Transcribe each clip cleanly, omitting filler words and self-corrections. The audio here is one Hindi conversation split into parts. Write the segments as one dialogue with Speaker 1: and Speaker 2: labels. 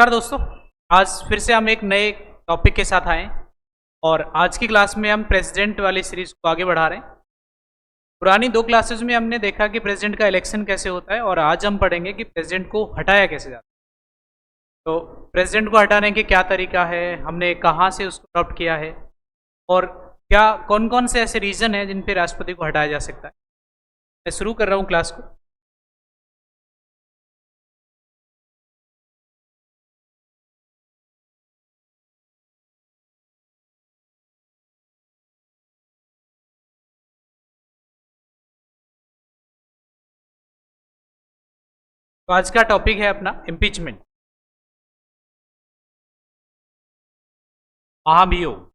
Speaker 1: नमस्कार दोस्तों, आज फिर से हम एक नए टॉपिक के साथ आए और आज की क्लास में हम प्रेसिडेंट वाली सीरीज को आगे बढ़ा रहे हैं। पुरानी दो क्लासेस में हमने देखा कि प्रेसिडेंट का इलेक्शन कैसे होता है और आज हम पढ़ेंगे कि प्रेसिडेंट को हटाया कैसे जाता है। तो प्रेसिडेंट को हटाने के क्या तरीका है, हमने कहाँ से उसको अडॉप्ट किया है और क्या कौन कौन से ऐसे रीज़न हैं जिन पर राष्ट्रपति को हटाया जा सकता है। मैं शुरू कर रहा हूँ क्लास को। तो आज का टॉपिक है अपना इम्पीचमेंट, महाभियोग।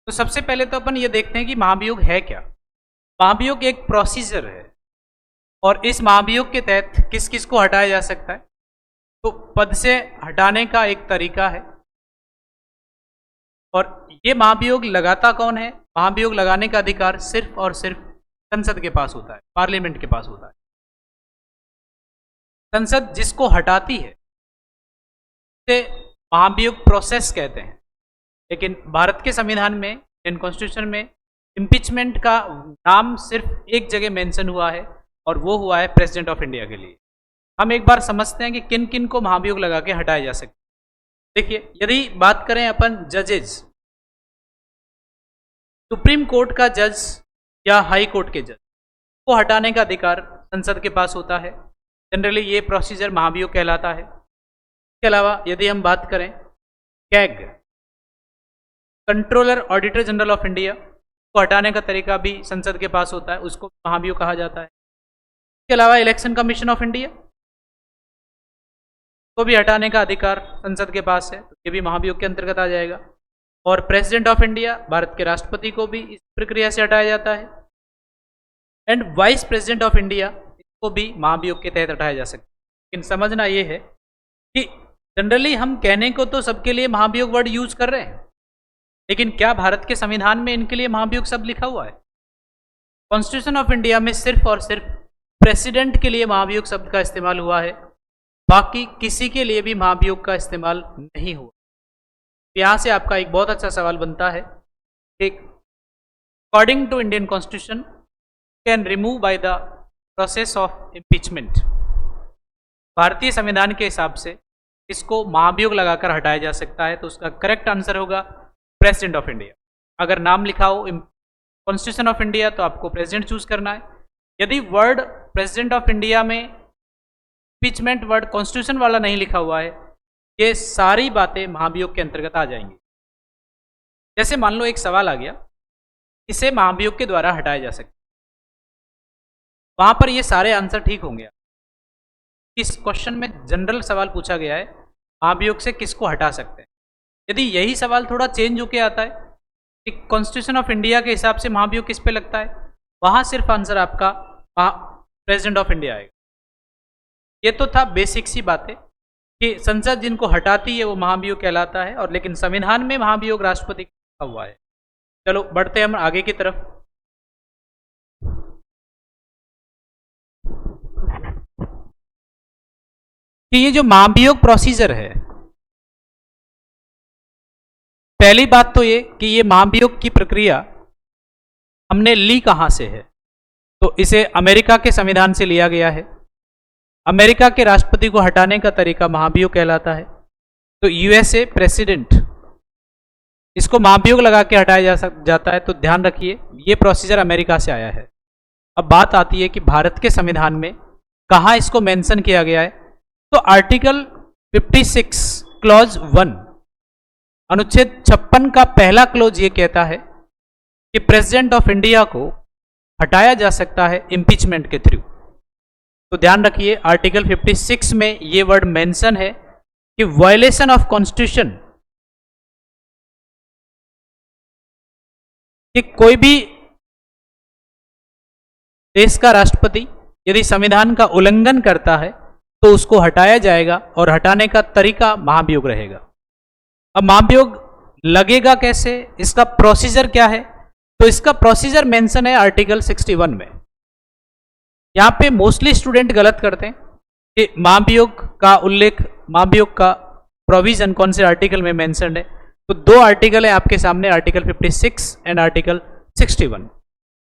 Speaker 1: तो सबसे पहले तो अपन ये देखते हैं कि महाभियोग है क्या। महाभियोग एक प्रोसीजर है और इस महाभियोग के तहत किस किस को हटाया जा सकता है। तो पद से हटाने का एक तरीका है और ये महाभियोग लगाता कौन है। महाभियोग लगाने का अधिकार सिर्फ और सिर्फ संसद के पास होता है, पार्लियामेंट के पास होता है। संसद जिसको हटाती है उसे महाभियोग प्रोसेस कहते हैं। लेकिन भारत के संविधान में, इंडियन कॉन्स्टिट्यूशन में, इम्पीचमेंट का नाम सिर्फ एक जगह मेंशन हुआ है और वो हुआ है प्रेसिडेंट ऑफ इंडिया के लिए। हम एक बार समझते हैं कि किन किन को महाभियोग लगा के हटाया जा सकता है। देखिए, यदि बात करें अपन जजेज, सुप्रीम कोर्ट का जज या हाई कोर्ट के जज को हटाने का अधिकार संसद के पास होता है। जनरली ये प्रोसीजर महाभियोग कहलाता है। इसके अलावा यदि हम बात करें CAG, controller auditor general of India, को हटाने का तरीका भी संसद के पास होता है, उसको महाभियोग कहा जाता है। इसके अलावा इलेक्शन कमीशन ऑफ इंडिया को भी हटाने का अधिकार संसद के पास है, तो ये भी महाभियोग के अंतर्गत आ जाएगा। और प्रेसिडेंट ऑफ इंडिया, भारत के राष्ट्रपति को भी इस प्रक्रिया से हटाया जाता है। And vice president of India, इसको भी महाभियोग के तहत हटाया जा सकता है। लेकिन समझना ये है कि जनरली हम कहने को तो सबके लिए महाभियोग वर्ड यूज कर रहे हैं, लेकिन क्या भारत के संविधान में इनके लिए महाभियोग शब्द लिखा हुआ है? कॉन्स्टिट्यूशन ऑफ इंडिया में सिर्फ और सिर्फ प्रेसिडेंट के लिए महाभियोग शब्द का इस्तेमाल हुआ है, बाकी किसी के लिए भी महाभियोग का इस्तेमाल नहीं हुआ। यहाँ से आपका एक बहुत अच्छा सवाल बनता है कि according to Indian constitution can remove by the process of impeachment. भारतीय संविधान के हिसाब से इसको महाभियोग लगाकर हटाया जा सकता है, तो उसका करेक्ट आंसर होगा प्रेसिडेंट ऑफ इंडिया। अगर नाम लिखा हो कॉन्स्टिट्यूशन ऑफ इंडिया तो आपको प्रेसिडेंट चूज करना है। यदि वर्ड प्रेसिडेंट ऑफ इंडिया में इम्पीचमेंट वर्ड कॉन्स्टिट्यूशन वाला नहीं लिखा हुआ है, ये सारी बातें महाभियोग के अंतर्गत आ जाएंगी। जैसे मान लो एक सवाल आ गया, इसे महाभियोग के द्वारा हटाया जा सकता है, वहां पर ये सारे आंसर ठीक होंगे। इस क्वेश्चन में जनरल सवाल पूछा गया है, महाभियोग से किसको हटा सकते हैं। यदि यही सवाल थोड़ा चेंज होके आता है कि कॉन्स्टिट्यूशन ऑफ इंडिया के हिसाब से महाभियोग किस पे लगता है, वहां सिर्फ आंसर आपका प्रेसिडेंट ऑफ इंडिया आएगा। ये तो था बेसिक सी बातें कि संसद जिनको हटाती है वो महाभियोग कहलाता है, और लेकिन संविधान में महाभियोग राष्ट्रपति का हुआ है। चलो बढ़ते हम आगे की तरफ। कि ये जो महाभियोग प्रोसीजर है, पहली बात तो ये कि ये महाभियोग की प्रक्रिया हमने ली कहां से है, तो इसे अमेरिका के संविधान से लिया गया है। अमेरिका के राष्ट्रपति को हटाने का तरीका महाभियोग कहलाता है। तो यूएसए प्रेसिडेंट, इसको महाभियोग लगा के हटाया जाता है। तो ध्यान रखिए ये प्रोसीजर अमेरिका से आया है। अब बात आती है कि भारत के संविधान में कहाँ इसको मेंशन किया गया है। तो आर्टिकल 56 क्लॉज 1, अनुच्छेद 56 का पहला क्लॉज ये कहता है कि प्रेसिडेंट ऑफ इंडिया को हटाया जा सकता है इम्पीचमेंट के थ्रू। तो ध्यान रखिए आर्टिकल 56 में ये वर्ड मेंशन है कि वायलेशन ऑफ कॉन्स्टिट्यूशन, कि कोई भी देश का राष्ट्रपति यदि संविधान का उल्लंघन करता है तो उसको हटाया जाएगा और हटाने का तरीका महाभियोग रहेगा। अब महाभियोग लगेगा कैसे, इसका प्रोसीजर क्या है, तो इसका प्रोसीजर मेंशन है आर्टिकल 61 में। यहां पे मोस्टली स्टूडेंट गलत करते हैं कि महाभियोग का उल्लेख, महाभियोग का प्रोविजन कौन से आर्टिकल में मेंशन्ड है। तो दो आर्टिकल है आपके सामने, आर्टिकल 56 एंड आर्टिकल 61।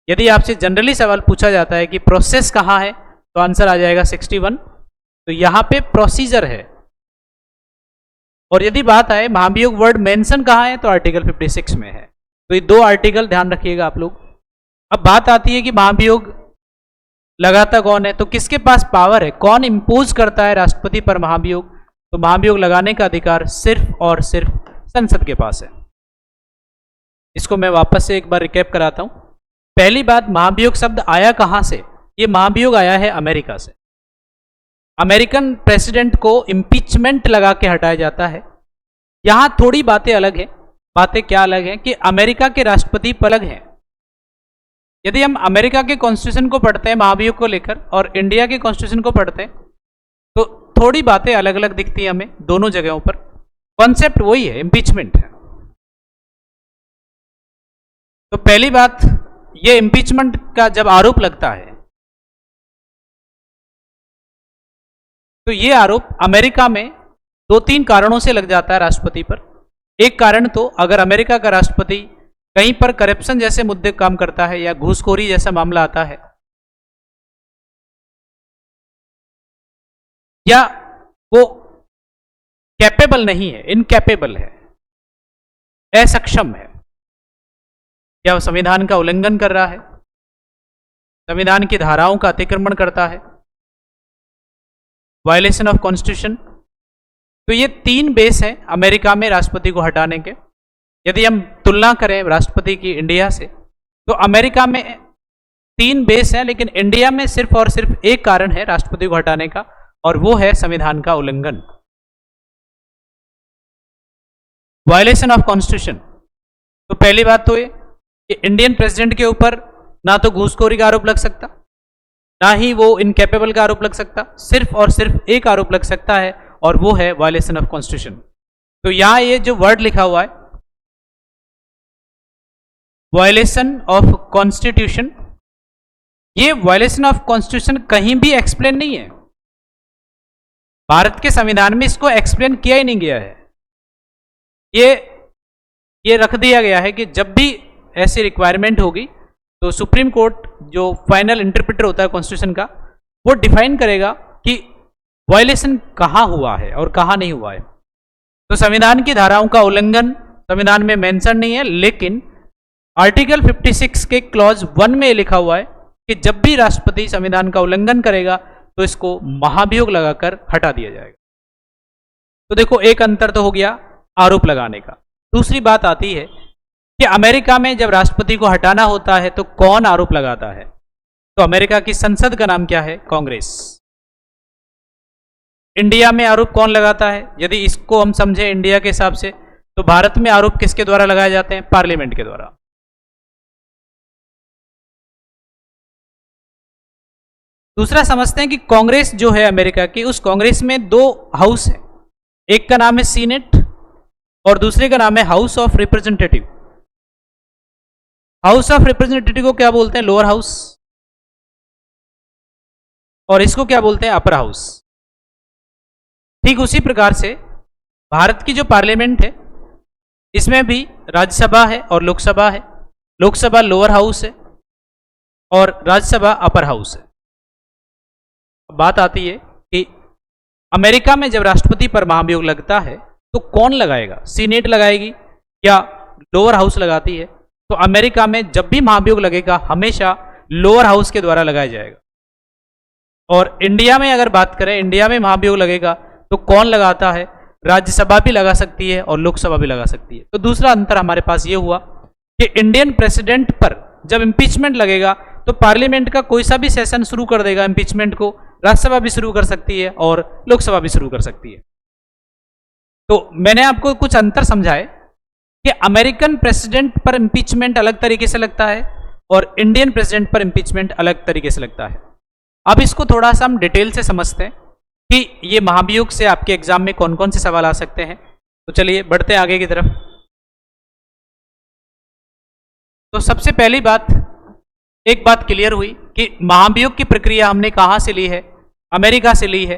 Speaker 1: यदि आपसे जनरली सवाल पूछा जाता है कि प्रोसेस कहाँ है, तो आंसर आ जाएगा 61। तो यहाँ पे प्रोसीजर है। और यदि बात आए महाभियोग वर्ड मेंशन कहाँ है, तो आर्टिकल 56 में है। तो ये दो आर्टिकल ध्यान रखिएगा आप लोग। अब बात आती है कि महाभियोग लगाता कौन है, तो किसके पास पावर है, कौन इंपोज करता है राष्ट्रपति पर महाभियोग। तो महाभियोग लगाने का अधिकार सिर्फ और सिर्फ संसद के पास है। इसको मैं वापस से एक बार रिकैप कराता हूं। पहली बात, महाभियोग शब्द आया कहां से, ये महाभियोग आया है अमेरिका से। अमेरिकन प्रेसिडेंट को इम्पीचमेंट लगा के हटाया जाता है। यहां थोड़ी बातें अलग है। बातें क्या अलग है कि अमेरिका के राष्ट्रपति अलग हैं। यदि हम अमेरिका के कॉन्स्टिट्यूशन को पढ़ते हैं महाभियोग को लेकर और इंडिया के कॉन्स्टिट्यूशन को पढ़ते हैं, तो थोड़ी बातें अलग अलग दिखती हैं हमें दोनों जगहों पर। कॉन्सेप्ट वही है, इम्पीचमेंट है। तो पहली बात, ये इम्पीचमेंट का जब आरोप लगता है, तो ये आरोप अमेरिका में दो तीन कारणों से लग जाता है राष्ट्रपति पर। एक कारण तो अगर अमेरिका का राष्ट्रपति कहीं पर करप्शन जैसे मुद्दे काम करता है या घूसखोरी जैसा मामला आता है, या वो कैपेबल नहीं है, इनकैपेबल है, असक्षम है, या वो संविधान का उल्लंघन कर रहा है, संविधान की धाराओं का अतिक्रमण करता है, वायलेशन ऑफ कॉन्स्टिट्यूशन। तो ये तीन बेस हैं अमेरिका में राष्ट्रपति को हटाने के। यदि हम तुलना करें राष्ट्रपति की इंडिया से, तो अमेरिका में तीन बेस हैं, लेकिन इंडिया में सिर्फ और सिर्फ एक कारण है राष्ट्रपति को हटाने का, और वो है संविधान का उल्लंघन, वायलेशन ऑफ कॉन्स्टिट्यूशन। तो पहली बात तो ये कि इंडियन प्रेसिडेंट के ऊपर ना तो घूसखोरी का आरोप लग सकता, ना ही वो इनकैपेबल का आरोप लग सकता, सिर्फ और सिर्फ एक आरोप लग सकता है, और वो है वायलेशन ऑफ कॉन्स्टिट्यूशन। तो यहां ये जो वर्ड लिखा हुआ है, वायलेशन ऑफ कॉन्स्टिट्यूशन, ये वायलेशन ऑफ कॉन्स्टिट्यूशन कहीं भी एक्सप्लेन नहीं है। भारत के संविधान में इसको एक्सप्लेन किया ही नहीं गया है। ये रख दिया गया है कि जब भी ऐसी रिक्वायरमेंट होगी, तो सुप्रीम कोर्ट जो फाइनल इंटरप्रेटर होता है कॉन्स्टिट्यूशन का, वो डिफाइन करेगा कि वायलेशन कहां हुआ है और कहां नहीं हुआ है। तो संविधान की धाराओं का उल्लंघन संविधान में मेंशन नहीं है, लेकिन आर्टिकल 56 के क्लॉज 1 में लिखा हुआ है कि जब भी राष्ट्रपति संविधान का उल्लंघन करेगा, तो इसको महाभियोग लगाकर हटा दिया जाएगा। तो देखो, एक अंतर तो हो गया आरोप लगाने का। दूसरी बात आती है कि अमेरिका में जब राष्ट्रपति को हटाना होता है, तो कौन आरोप लगाता है। तो अमेरिका की संसद का नाम क्या है, कांग्रेस। इंडिया में आरोप कौन लगाता है, यदि इसको हम समझें इंडिया के हिसाब से, तो भारत में आरोप किसके द्वारा लगाए जाते हैं, पार्लियामेंट के द्वारा। दूसरा समझते हैं कि कांग्रेस जो है अमेरिका की, उस कांग्रेस में दो हाउस है, एक का नाम है सीनेट और दूसरे का नाम है house of representative. House of representative को क्या बोलते हैं, लोअर हाउस, और इसको क्या बोलते हैं, अपर हाउस। ठीक उसी प्रकार से भारत की जो पार्लियामेंट है, इसमें भी राज्यसभा है और लोकसभा है। लोकसभा लोअर हाउस है और राज्यसभा अपर हाउस है। बात आती है कि अमेरिका में जब राष्ट्रपति पर महाभियोग लगता है, तो कौन लगाएगा, सीनेट लगाएगी या लोअर हाउस लगाती है। तो अमेरिका में जब भी महाभियोग लगेगा, हमेशा लोअर हाउस के द्वारा लगाया जाएगा। और इंडिया में अगर बात करें, इंडिया में महाभियोग लगेगा तो कौन लगाता है, राज्यसभा भी लगा सकती है और लोकसभा भी लगा सकती है। तो दूसरा अंतर हमारे पास ये हुआ कि इंडियन प्रेसिडेंट पर जब इंपीचमेंट लगेगा, तो पार्लियामेंट का कोई सा भी सेशन शुरू कर देगा इंपीचमेंट को, राज्यसभा भी शुरू कर सकती है और लोकसभा भी शुरू कर सकती है। तो मैंने आपको कुछ अंतर समझाए कि अमेरिकन प्रेसिडेंट पर इंपीचमेंट अलग तरीके से लगता है और इंडियन प्रेसिडेंट पर इंपीचमेंट अलग तरीके से लगता है। अब इसको थोड़ा सा हम डिटेल से समझते हैं कि ये महाभियोग से आपके एग्जाम में कौन कौन से सवाल आ सकते हैं। तो चलिए बढ़ते हैं आगे की तरफ। तो सबसे पहली बात, एक बात क्लियर हुई कि महाभियोग की प्रक्रिया हमने कहां से ली है, अमेरिका से ली है,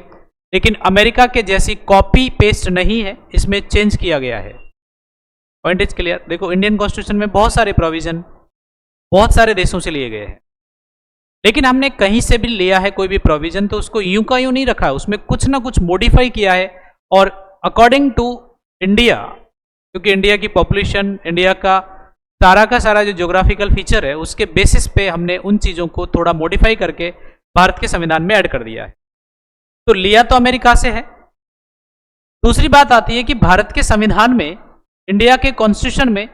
Speaker 1: लेकिन अमेरिका के जैसी कॉपी पेस्ट नहीं है, इसमें चेंज किया गया है। Point is clear. देखो इंडियन कॉन्स्टिट्यूशन में बहुत सारे प्रोविजन बहुत सारे देशों से लिए गए हैं, लेकिन हमने कहीं से भी लिया है कोई भी प्रोविजन तो उसको यूं का यूं नहीं रखा है, उसमें कुछ ना कुछ मॉडिफाई किया है और अकॉर्डिंग टू इंडिया, क्योंकि इंडिया की पॉपुलेशन, इंडिया का सारा जो ज्योग्राफिकल फीचर है उसके बेसिस पे हमने उन चीज़ों को थोड़ा मॉडिफाई करके भारत के संविधान में ऐड कर दिया है। तो लिया तो अमेरिका से है। दूसरी बात आती है कि भारत के संविधान में, इंडिया के कॉन्स्टिट्यूशन में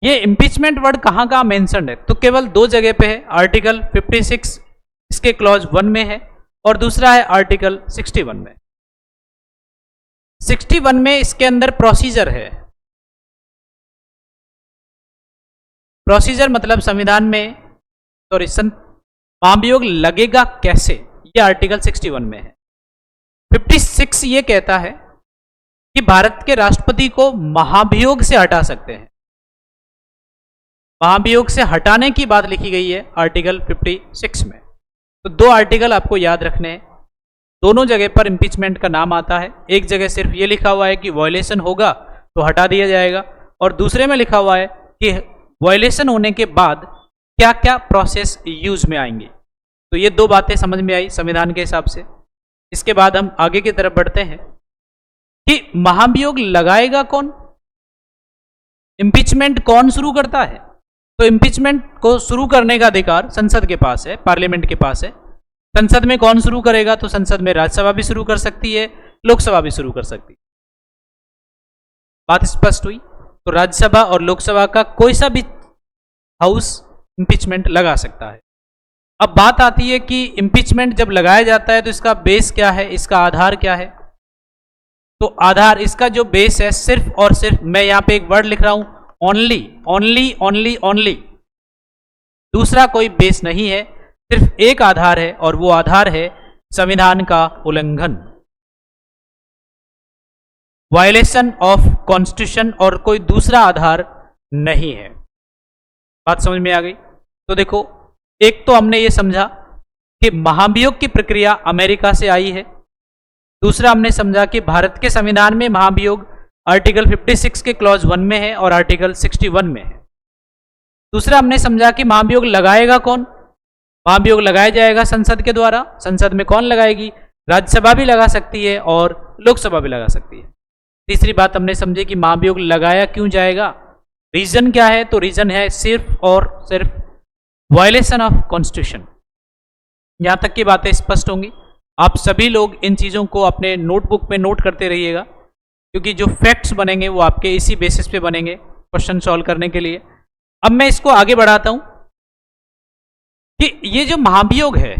Speaker 1: ये इम्पीचमेंट वर्ड कहाँ कहाँ मेंशन्ड है, तो केवल दो जगह पे है। आर्टिकल 56 इसके क्लॉज 1 में है और दूसरा है आर्टिकल 61 में। 61 में इसके अंदर प्रोसीजर है। प्रोसीजर मतलब संविधान में, सॉरी, महाभियोग लगेगा कैसे, ये आर्टिकल 61 में है। 56 ये कहता है कि भारत के राष्ट्रपति को महाभियोग से हटा सकते हैं। महाभियोग से हटाने की बात लिखी गई है आर्टिकल 56 में। तो दो आर्टिकल आपको याद रखने हैं, दोनों जगह पर इंपीचमेंट का नाम आता है। एक जगह सिर्फ ये लिखा हुआ है कि वायलेशन होगा तो हटा दिया जाएगा, और दूसरे में लिखा हुआ है कि वायलेशन होने के बाद क्या क्या प्रोसेस यूज में आएंगे। तो ये दो बातें समझ में आई संविधान के हिसाब से। इसके बाद हम आगे की तरफ बढ़ते हैं कि महाभियोग लगाएगा कौन, इंपीचमेंट कौन शुरू करता है। तो इंपीचमेंट को शुरू करने का अधिकार संसद के पास है, पार्लियामेंट के पास है। संसद में कौन शुरू करेगा, तो संसद में राज्यसभा भी शुरू कर सकती है, लोकसभा भी शुरू कर सकती है। बात स्पष्ट हुई। तो राज्यसभा और लोकसभा का कोई सा भी हाउस इंपीचमेंट लगा सकता है। अब बात आती है कि इंपीचमेंट जब लगाया जाता है तो इसका बेस क्या है, इसका आधार क्या है। तो आधार, इसका जो बेस है, सिर्फ और सिर्फ, मैं यहां पे एक वर्ड लिख रहा हूं, ओनली, ओनली, ओनली, ओनली, दूसरा कोई बेस नहीं है, सिर्फ एक आधार है और वो आधार है संविधान का उल्लंघन, वायलेशन ऑफ कॉन्स्टिट्यूशन, और कोई दूसरा आधार नहीं है। बात समझ में आ गई। तो देखो, एक तो हमने ये समझा कि महाभियोग की प्रक्रिया अमेरिका से आई है। दूसरा हमने समझा कि भारत के संविधान में महाभियोग आर्टिकल 56 के क्लॉज 1 में है और आर्टिकल 61 में है। दूसरा हमने समझा कि महाभियोग लगाएगा कौन, महाभियोग लगाया जाएगा संसद के द्वारा। संसद में कौन लगाएगी, राज्यसभा भी लगा सकती है और लोकसभा भी लगा सकती है। तीसरी बात हमने समझी कि महाभियोग लगाया क्यों जाएगा, रीजन क्या है, तो रीजन है सिर्फ और सिर्फ वायलेशन ऑफ कॉन्स्टिट्यूशन। यहां तक की बातें स्पष्ट होंगी। आप सभी लोग इन चीजों को अपने नोटबुक में नोट करते रहिएगा, क्योंकि जो फैक्ट्स बनेंगे वो आपके इसी बेसिस पे बनेंगे क्वेश्चन सॉल्व करने के लिए। अब मैं इसको आगे बढ़ाता हूं कि ये जो महाभियोग है,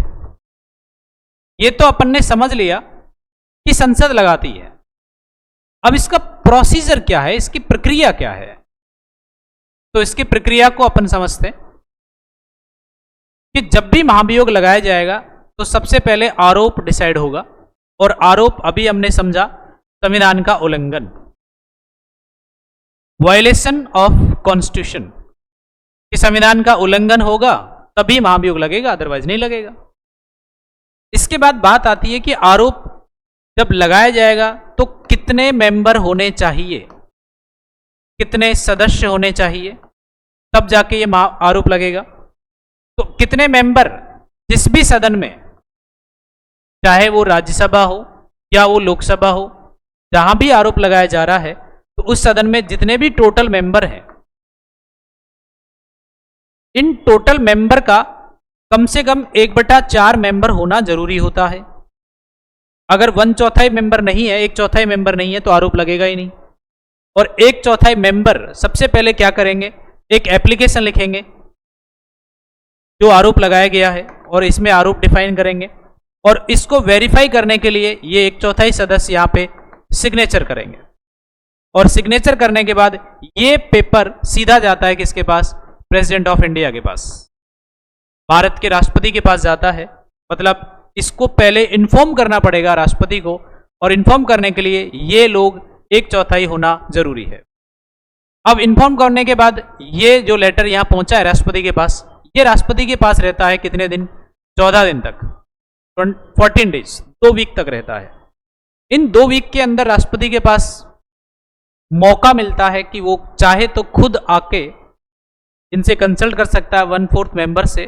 Speaker 1: ये तो अपन ने समझ लिया कि संसद लगाती है। अब इसका प्रोसीजर क्या है, इसकी प्रक्रिया क्या है, तो इसकी प्रक्रिया को अपन समझते हैं कि जब भी महाभियोग लगाया जाएगा तो सबसे पहले आरोप डिसाइड होगा, और आरोप अभी हमने समझा संविधान का उल्लंघन, वायलेशन ऑफ कॉन्स्टिट्यूशन, कि संविधान का उल्लंघन होगा तभी महाभियोग लगेगा, अदरवाइज नहीं लगेगा। इसके बाद बात आती है कि आरोप जब लगाया जाएगा तो कितने मेंबर होने चाहिए, कितने सदस्य होने चाहिए, तब जाके ये आरोप लगेगा। तो कितने मेंबर, जिस भी सदन में, चाहे वो राज्यसभा हो या वो लोकसभा हो, जहां भी आरोप लगाया जा रहा है, तो उस सदन में जितने भी टोटल मेंबर हैं, इन टोटल मेंबर का कम से कम 1/4 मेंबर होना जरूरी होता है। अगर 1/4 मेंबर नहीं है, 1/4 मेंबर नहीं है, तो आरोप लगेगा ही नहीं। और 1/4 मेंबर सबसे पहले क्या करेंगे, एक एप्लीकेशन लिखेंगे जो आरोप लगाया गया है, और इसमें आरोप डिफाइन करेंगे, और इसको वेरीफाई करने के लिए ये 1/4 सदस्य यहाँ पे सिग्नेचर करेंगे, और सिग्नेचर करने के बाद ये पेपर सीधा जाता है किसके पास, प्रेसिडेंट ऑफ इंडिया के पास, भारत के राष्ट्रपति के पास जाता है। मतलब इसको पहले इन्फॉर्म करना पड़ेगा राष्ट्रपति को, और इन्फॉर्म करने के लिए ये लोग 1/4 होना जरूरी है। अब इन्फॉर्म करने के बाद ये जो लेटर यहाँ पहुंचा है राष्ट्रपति के पास, ये राष्ट्रपति के पास रहता है कितने दिन? 14 दिन तक, 14 डेज, 2 वीक तक रहता है। इन 2 वीक के अंदर राष्ट्रपति के पास मौका मिलता है कि वो चाहे तो खुद आके इनसे कंसल्ट कर सकता है 1/4 मेंबर से,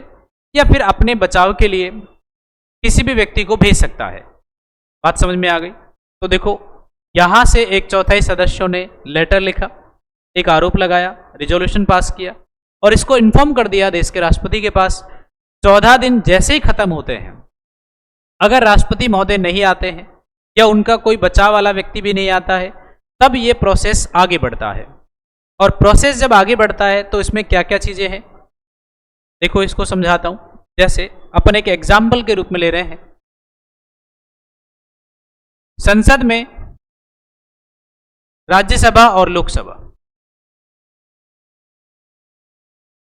Speaker 1: या फिर अपने बचाव के लिए किसी भी व्यक्ति को भेज सकता है। बात समझ में आ गई? तो देखो यहां से 1/4 सदस्यों ने लेटर लिखा, एक आरोप लगाया, रिजोल्यूशन पास किया और इसको इन्फॉर्म कर दिया देश के राष्ट्रपति के पास। 14 दिन जैसे ही खत्म होते हैं, अगर राष्ट्रपति महोदय नहीं आते हैं या उनका कोई बचाव वाला व्यक्ति भी नहीं आता है, तब ये प्रोसेस आगे बढ़ता है। और प्रोसेस जब आगे बढ़ता है तो इसमें क्या क्या चीजें हैं, देखो इसको समझाता हूं। जैसे अपन एक एग्जाम्पल के रूप में ले रहे हैं, संसद में राज्यसभा और लोकसभा,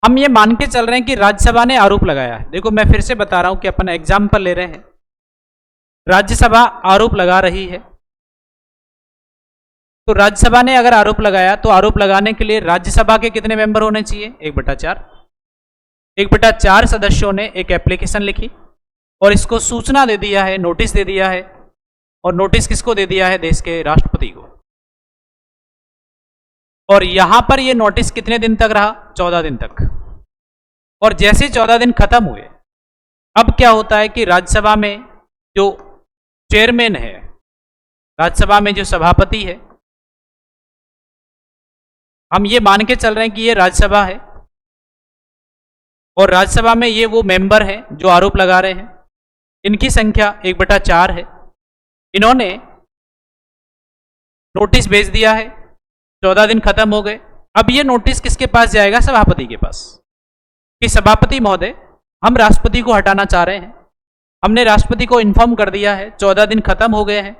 Speaker 1: हम ये मान के चल रहे हैं कि राज्यसभा ने आरोप लगाया है। देखो मैं फिर से बता रहा हूं कि अपन एग्जाम्पल ले रहे हैं, राज्यसभा आरोप लगा रही है। तो राज्यसभा ने अगर आरोप लगाया तो आरोप लगाने के लिए राज्यसभा के कितने मेंबर होने चाहिए? 1/4। 1/4 सदस्यों ने एक एप्लीकेशन लिखी और इसको सूचना दे दिया है, नोटिस दे दिया है। और नोटिस किसको दे दिया है? देश के राष्ट्रपति को। और यहां पर यह नोटिस कितने दिन तक रहा? 14 दिन तक। और जैसे 14 दिन खत्म हुए, अब क्या होता है कि राज्यसभा में जो चेयरमैन है, राज्यसभा में जो सभापति है, हम ये मान के चल रहे हैं कि ये राज्यसभा है और राज्यसभा में ये वो मेंबर हैं जो आरोप लगा रहे हैं, इनकी संख्या 1/4 है। इन्होंने नोटिस भेज दिया है, 14 दिन खत्म हो गए। अब ये नोटिस किसके पास जाएगा? सभापति के पास, कि सभापति महोदय हम राष्ट्रपति को हटाना चाह रहे हैं, हमने राष्ट्रपति को इन्फॉर्म कर दिया है, 14 दिन खत्म हो गए हैं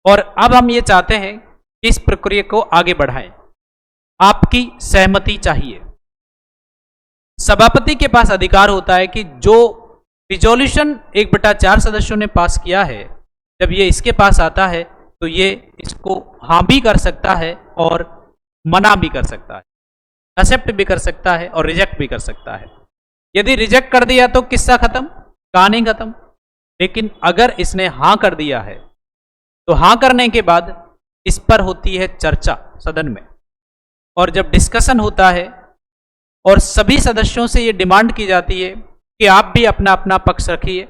Speaker 1: और अब हम ये चाहते हैं कि इस प्रक्रिया को आगे बढ़ाएं, आपकी सहमति चाहिए। सभापति के पास अधिकार होता है कि जो रिजोल्यूशन 1/4 सदस्यों ने पास किया है, जब ये इसके पास आता है तो ये इसको हाँ भी कर सकता है और मना भी कर सकता है, एक्सेप्ट भी कर सकता है और रिजेक्ट भी कर सकता है। यदि रिजेक्ट कर दिया तो किस्सा खत्म, कहानी खत्म। लेकिन अगर इसने हाँ कर दिया है तो हाँ करने के बाद इस पर होती है चर्चा सदन में, और जब डिस्कशन होता है और सभी सदस्यों से ये डिमांड की जाती है कि आप भी अपना अपना पक्ष रखिए,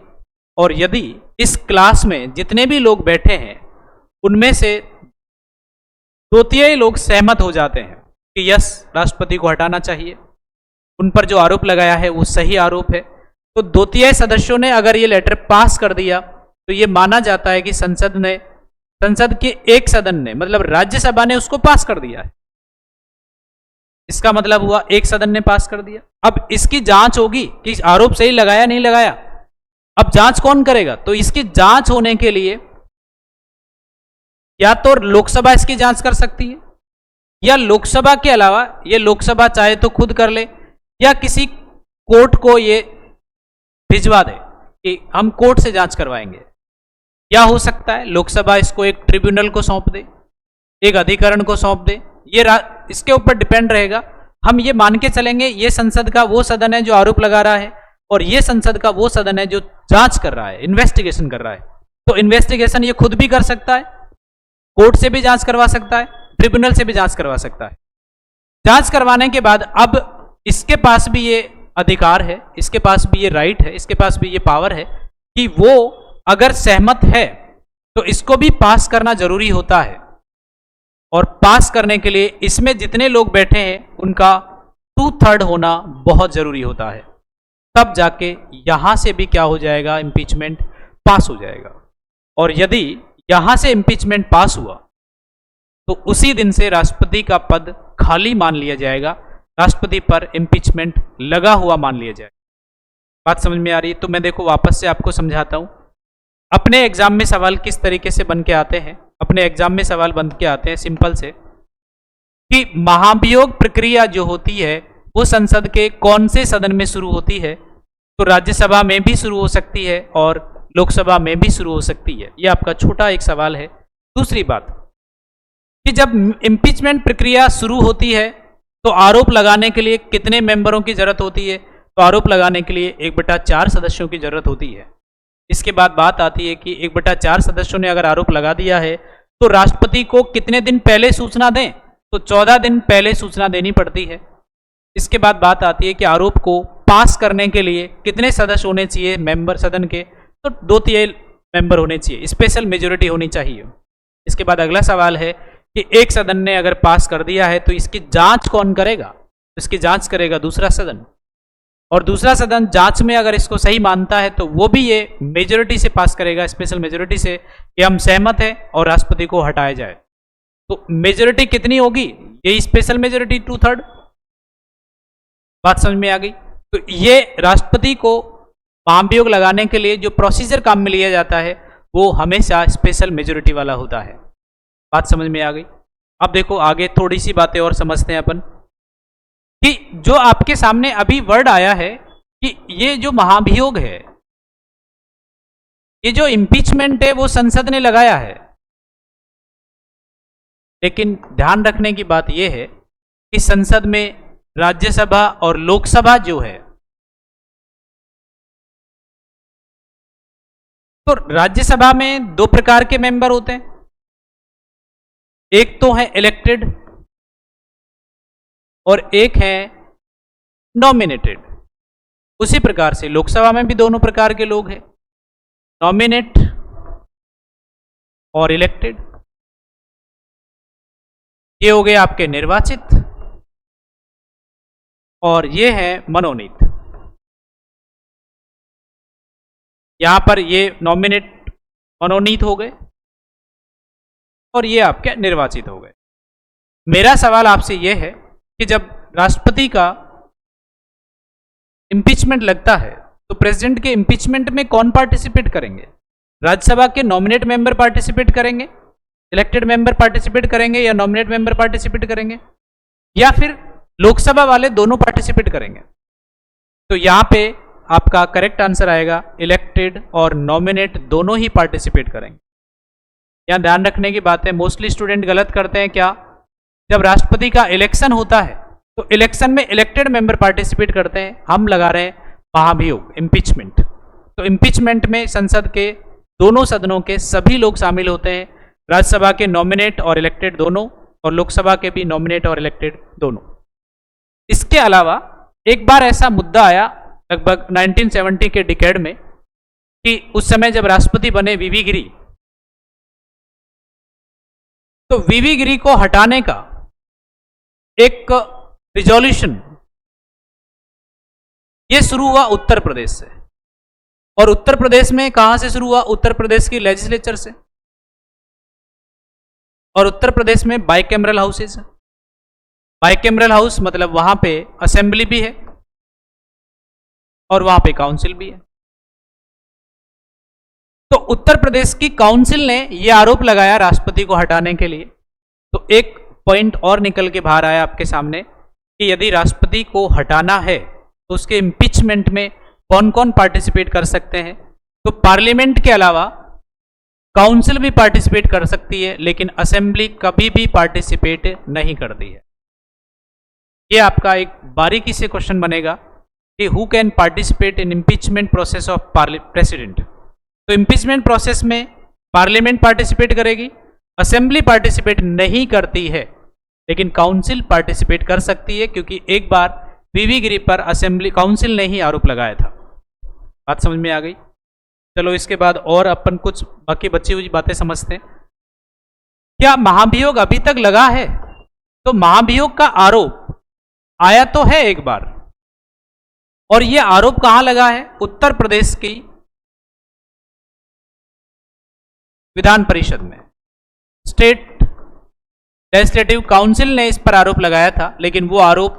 Speaker 1: और यदि इस क्लास में जितने भी लोग बैठे हैं उनमें से 2/3 लोग सहमत हो जाते हैं कि यस, राष्ट्रपति को हटाना चाहिए, उन पर जो आरोप लगाया है वो सही आरोप है, तो 2/3 सदस्यों ने अगर ये लेटर पास कर दिया तो ये माना जाता है कि संसद के एक सदन ने, मतलब राज्यसभा ने उसको पास कर दिया है। इसका मतलब हुआ एक सदन ने पास कर दिया। अब इसकी जांच होगी कि आरोप सही लगाया नहीं लगाया। अब जांच कौन करेगा? तो इसकी जांच होने के लिए या तो लोकसभा इसकी जांच कर सकती है, या लोकसभा के अलावा ये लोकसभा चाहे तो खुद कर ले, या किसी कोर्ट को ये भिजवा दे कि हम कोर्ट से जांच करवाएंगे। या हो सकता है लोकसभा इसको एक ट्रिब्यूनल को सौंप दे, एक अधिकरण को सौंप दे। ये इसके ऊपर डिपेंड रहेगा। हम ये मान के चलेंगे ये संसद का वो सदन है जो आरोप लगा रहा है और ये संसद का वो सदन है जो जांच कर रहा है, इन्वेस्टिगेशन कर रहा है। तो इन्वेस्टिगेशन ये खुद भी कर सकता है, कोर्ट से भी जांच करवा सकता है, ट्रिब्यूनल से भी जांच करवा सकता है। जांच करवाने के बाद अब इसके पास भी ये अधिकार है, इसके पास भी ये राइट है, इसके पास भी ये पावर है कि वो अगर सहमत है तो इसको भी पास करना जरूरी होता है। और पास करने के लिए इसमें जितने लोग बैठे हैं उनका 2/3 होना बहुत जरूरी होता है, तब जाके यहां से भी क्या हो जाएगा? इंपीचमेंट पास हो जाएगा। और यदि यहां से इंपीचमेंट पास हुआ तो उसी दिन से राष्ट्रपति का पद खाली मान लिया जाएगा, राष्ट्रपति पर इंपीचमेंट लगा हुआ मान लिया जाएगा। बात समझ में आ रही है? तो मैं देखो वापस से आपको समझाता हूं। अपने एग्जाम में सवाल किस तरीके से बन के आते हैं। अपने एग्जाम में सवाल बन के आते हैं सिंपल से कि महाभियोग प्रक्रिया जो होती है वो संसद के कौन से सदन में शुरू होती है? तो राज्यसभा में भी शुरू हो सकती है और लोकसभा में भी शुरू हो सकती है। ये आपका छोटा एक सवाल है। दूसरी बात, कि जब इम्पीचमेंट प्रक्रिया शुरू होती है तो आरोप लगाने के लिए कितने मेंबरों की जरूरत होती है? तो आरोप लगाने के लिए 1/4 सदस्यों की जरूरत होती है। इसके बाद बात आती है कि 1/4 सदस्यों ने अगर आरोप लगा दिया है तो राष्ट्रपति को कितने दिन पहले सूचना दें? तो 14 दिन पहले सूचना देनी पड़ती है। इसके बाद बात आती है कि आरोप को पास करने के लिए कितने सदस्य होने चाहिए मेंबर सदन के? तो 2/3 मेंबर होने चाहिए, स्पेशल मेजोरिटी होनी चाहिए। इसके बाद अगला सवाल है कि एक सदन ने अगर पास कर दिया है तो इसकी जांच कौन करेगा? तो इसकी जांच करेगा दूसरा सदन, और दूसरा सदन जांच में अगर इसको सही मानता है तो वो भी ये मेजोरिटी से पास करेगा, स्पेशल मेजोरिटी से, कि हम सहमत हैं और राष्ट्रपति को हटाया जाए। तो मेजोरिटी कितनी होगी? यही स्पेशल मेजोरिटी 2/3। बात समझ में आ गई? तो ये राष्ट्रपति को महाभियोग लगाने के लिए जो प्रोसीजर काम में लिया जाता है वो हमेशा स्पेशल मेजोरिटी वाला होता है। बात समझ में आ गई? अब देखो आगे थोड़ी सी बातें और समझते हैं अपन, कि जो आपके सामने अभी वर्ड आया है कि ये जो महाभियोग है, ये जो इम्पीचमेंट है वो संसद ने लगाया है। लेकिन ध्यान रखने की बात यह है कि संसद में राज्यसभा और लोकसभा जो है, तो राज्यसभा में 2 प्रकार के मेंबर होते हैं। एक तो है इलेक्टेड और एक है नॉमिनेटेड। उसी प्रकार से लोकसभा में भी दोनों प्रकार के लोग हैं, नॉमिनेट और इलेक्टेड। ये हो गए आपके निर्वाचित और ये है मनोनीत। यहां पर ये नॉमिनेट मनोनीत हो गए और ये आपके निर्वाचित हो गए। मेरा सवाल आपसे यह है कि जब राष्ट्रपति का इम्पीचमेंट लगता है तो प्रेसिडेंट के इम्पीचमेंट में कौन पार्टिसिपेट करेंगे? राज्यसभा के नॉमिनेट मेंबर पार्टिसिपेट करेंगे, इलेक्टेड मेंबर पार्टिसिपेट करेंगे, या नॉमिनेट मेंबर पार्टिसिपेट करेंगे, या फिर लोकसभा वाले दोनों पार्टिसिपेट करेंगे? तो यहां पे आपका करेक्ट आंसर आएगा इलेक्टेड और नॉमिनेट दोनों ही पार्टिसिपेट करेंगे। यहां ध्यान रखने की बात है, मोस्टली स्टूडेंट गलत करते हैं क्या? जब राष्ट्रपति का इलेक्शन होता है तो इलेक्शन में इलेक्टेड मेंबर पार्टिसिपेट करते हैं, हम लगा रहे हैं महाभियोग इम्पीचमेंट। तो इम्पीचमेंट में संसद के दोनों सदनों के सभी लोग शामिल होते हैं, राज्यसभा के नॉमिनेट और इलेक्टेड दोनों, और लोकसभा के भी नॉमिनेट और इलेक्टेड दोनों। इसके अलावा एक बार ऐसा मुद्दा आया लगभग 1970 के डिकेड में कि उस समय जब राष्ट्रपति बने वीवी गिरी, तो वीवी गिरी को हटाने का एक रिजोल्यूशन ये शुरू हुआ उत्तर प्रदेश से। और उत्तर प्रदेश में कहां से शुरू हुआ? उत्तर प्रदेश की लेजिस्लेचर से। और उत्तर प्रदेश में बाइकैमरल हाउसेस है। बाइकैमरल हाउस मतलब वहां पे असेंबली भी है और वहां पे काउंसिल भी है। तो उत्तर प्रदेश की काउंसिल ने यह आरोप लगाया राष्ट्रपति को हटाने के लिए। तो एक पॉइंट और निकल के बाहर आया आपके सामने कि यदि राष्ट्रपति को हटाना है तो उसके इम्पीचमेंट में कौन कौन पार्टिसिपेट कर सकते हैं? तो पार्लियामेंट के अलावा काउंसिल भी पार्टिसिपेट कर सकती है, लेकिन असेंबली कभी भी पार्टिसिपेट नहीं करती है। यह आपका एक बारीकी से क्वेश्चन बनेगा कि who can participate in impeachment process of president. तो इम्पीचमेंट प्रोसेस में पार्लियामेंट पार्टिसिपेट करेगी, असेंबली पार्टिसिपेट नहीं करती है, लेकिन काउंसिल पार्टिसिपेट कर सकती है, क्योंकि एक बार वीवी गिरी पर असेंबली काउंसिल ने ही आरोप लगाया था। बात समझ में आ गई? चलो इसके बाद और अपन कुछ बाकी बची हुई बातें समझते हैं। क्या महाभियोग अभी तक लगा है? तो महाभियोग का आरोप आया तो है एक बार, और यह आरोप कहां लगा है? उत्तर प्रदेश की विधान परिषद में। स्टेट लेजिस्लेटिव काउंसिल ने इस पर आरोप लगाया था, लेकिन वो आरोप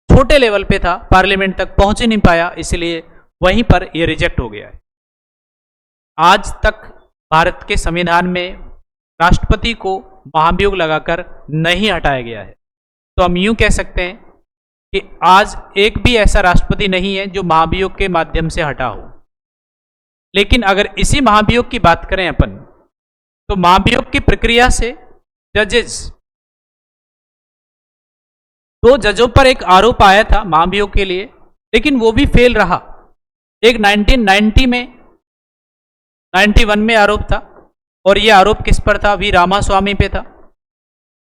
Speaker 1: छोटे लेवल पे था, पार्लियामेंट तक पहुंच ही नहीं पाया, इसलिए वहीं पर यह रिजेक्ट हो गया है। आज तक भारत के संविधान में राष्ट्रपति को महाभियोग लगाकर नहीं हटाया गया है। तो हम यूं कह सकते हैं कि आज एक भी ऐसा राष्ट्रपति नहीं है जो महाभियोग के माध्यम से हटा हो। लेकिन अगर इसी महाभियोग की बात करें अपन, तो महाभियोग की प्रक्रिया से जजेस, 2 जजों पर एक आरोप आया था महाभियोग के लिए, लेकिन वो भी फेल रहा। एक 1990 में 91 में आरोप था, और ये आरोप किस पर था? वी रामास्वामी पे था।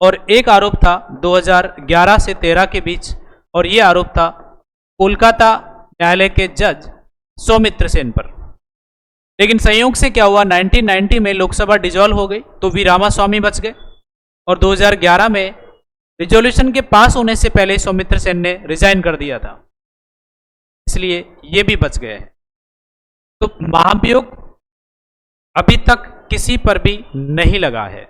Speaker 1: और एक आरोप था 2011 से 13 के बीच, और ये आरोप था कोलकाता न्यायालय के जज सौमित्र सेन पर। लेकिन संयोग से क्या हुआ, 1990 में लोकसभा डिजॉल्व हो गई, तो वी रामास्वामी बच गए, और 2011 में रिजोल्यूशन के पास होने से पहले सौमित्र सेन ने रिजाइन कर दिया था, इसलिए ये भी बच गए हैं। तो महाभियोग अभी तक किसी पर भी नहीं लगा है।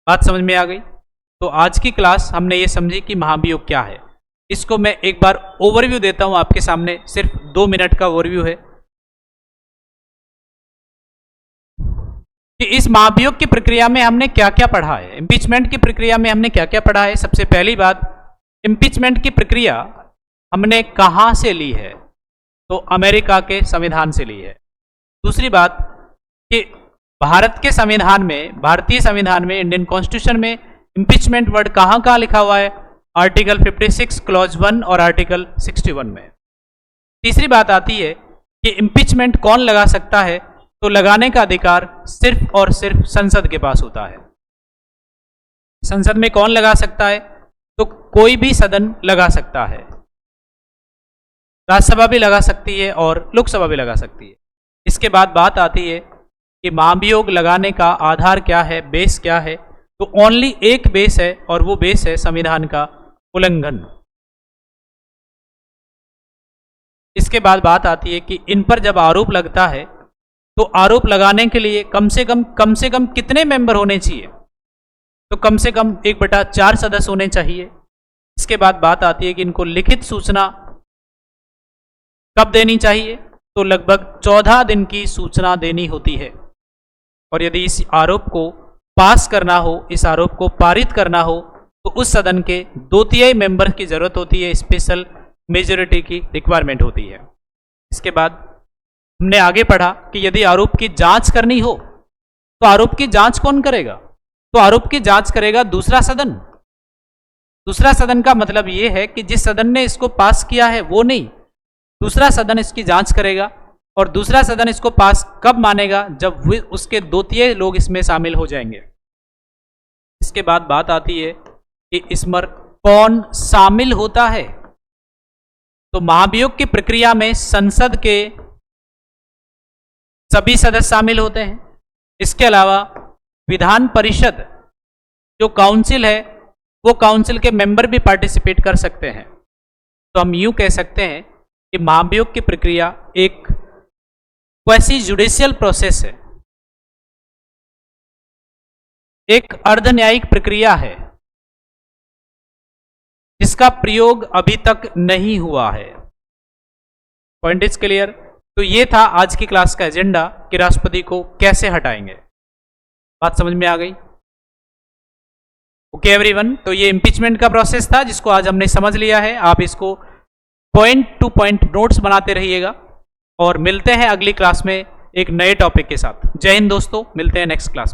Speaker 1: बात समझ में आ गई? तो आज की क्लास हमने ये समझी कि महाभियोग क्या है। इसको मैं एक बार ओवरव्यू देता हूं आपके सामने, सिर्फ 2 मिनट का ओवरव्यू है कि इस महाभियोग की प्रक्रिया में हमने क्या क्या पढ़ा है। इम्पीचमेंट की प्रक्रिया में हमने क्या क्या पढ़ा है। सबसे पहली बात, इम्पीचमेंट की प्रक्रिया हमने कहां से ली है? तो अमेरिका के संविधान से ली है। दूसरी बात कि भारत के संविधान में, भारतीय संविधान में, इंडियन कॉन्स्टिट्यूशन में इम्पीचमेंट वर्ड कहां कहां लिखा हुआ है? आर्टिकल 56 क्लॉज 1 और आर्टिकल 61 में। तीसरी बात आती है कि इम्पीचमेंट कौन लगा सकता है? तो लगाने का अधिकार सिर्फ और सिर्फ संसद के पास होता है। संसद में कौन लगा सकता है? तो कोई भी सदन लगा सकता है। राज्यसभा भी लगा सकती है और लोकसभा भी लगा सकती है। इसके बाद बात आती है कि महाभियोग लगाने का आधार क्या है, बेस क्या है? तो ओनली एक बेस है, और वो बेस है संविधान का उल्लंघन। इसके बाद बात आती है कि इन पर जब आरोप लगता है तो आरोप लगाने के लिए कम से कम कितने मेंबर होने चाहिए? तो कम से कम 1/4 सदस्य होने चाहिए। इसके बाद बात आती है कि इनको लिखित सूचना कब देनी चाहिए? तो लगभग 14 दिन की सूचना देनी होती है। और यदि इस आरोप को पास करना हो, इस आरोप को पारित करना हो, तो उस सदन के 2/3 मेंबर की जरूरत होती है, स्पेशल मेजॉरिटी की रिक्वायरमेंट होती है। इसके बाद हमने आगे पढ़ा कि यदि आरोप की जांच करनी हो तो आरोप की जांच कौन करेगा? तो आरोप की जांच करेगा दूसरा सदन। दूसरा सदन का मतलब यह है कि जिस सदन ने इसको पास किया है वो नहीं, दूसरा सदन इसकी जांच करेगा। और दूसरा सदन इसको पास कब मानेगा? जब उसके 2/3 लोग इसमें शामिल हो जाएंगे। इसके बाद बात आती है कि इसमें कौन शामिल होता है? तो महाभियोग की प्रक्रिया में संसद के सभी सदस्य शामिल होते हैं। इसके अलावा विधान परिषद जो काउंसिल है, वो काउंसिल के मेंबर भी पार्टिसिपेट कर सकते हैं। तो हम यूं कह सकते हैं कि महाभियोग की प्रक्रिया एक क्वासी जुडिशियल प्रोसेस है, एक अर्ध न्यायिक प्रक्रिया है जिसका प्रयोग अभी तक नहीं हुआ है। Point is clear? तो ये था आज की क्लास का एजेंडा कि राष्ट्रपति को कैसे हटाएंगे। बात समझ में आ गई? ओके एवरीवन, तो ये इम्पीचमेंट का प्रोसेस था जिसको आज हमने समझ लिया है। आप इसको पॉइंट टू पॉइंट नोट्स बनाते रहिएगा, और मिलते हैं अगली क्लास में एक नए टॉपिक के साथ। जय हिंद दोस्तों, मिलते हैं नेक्स्ट क्लास में।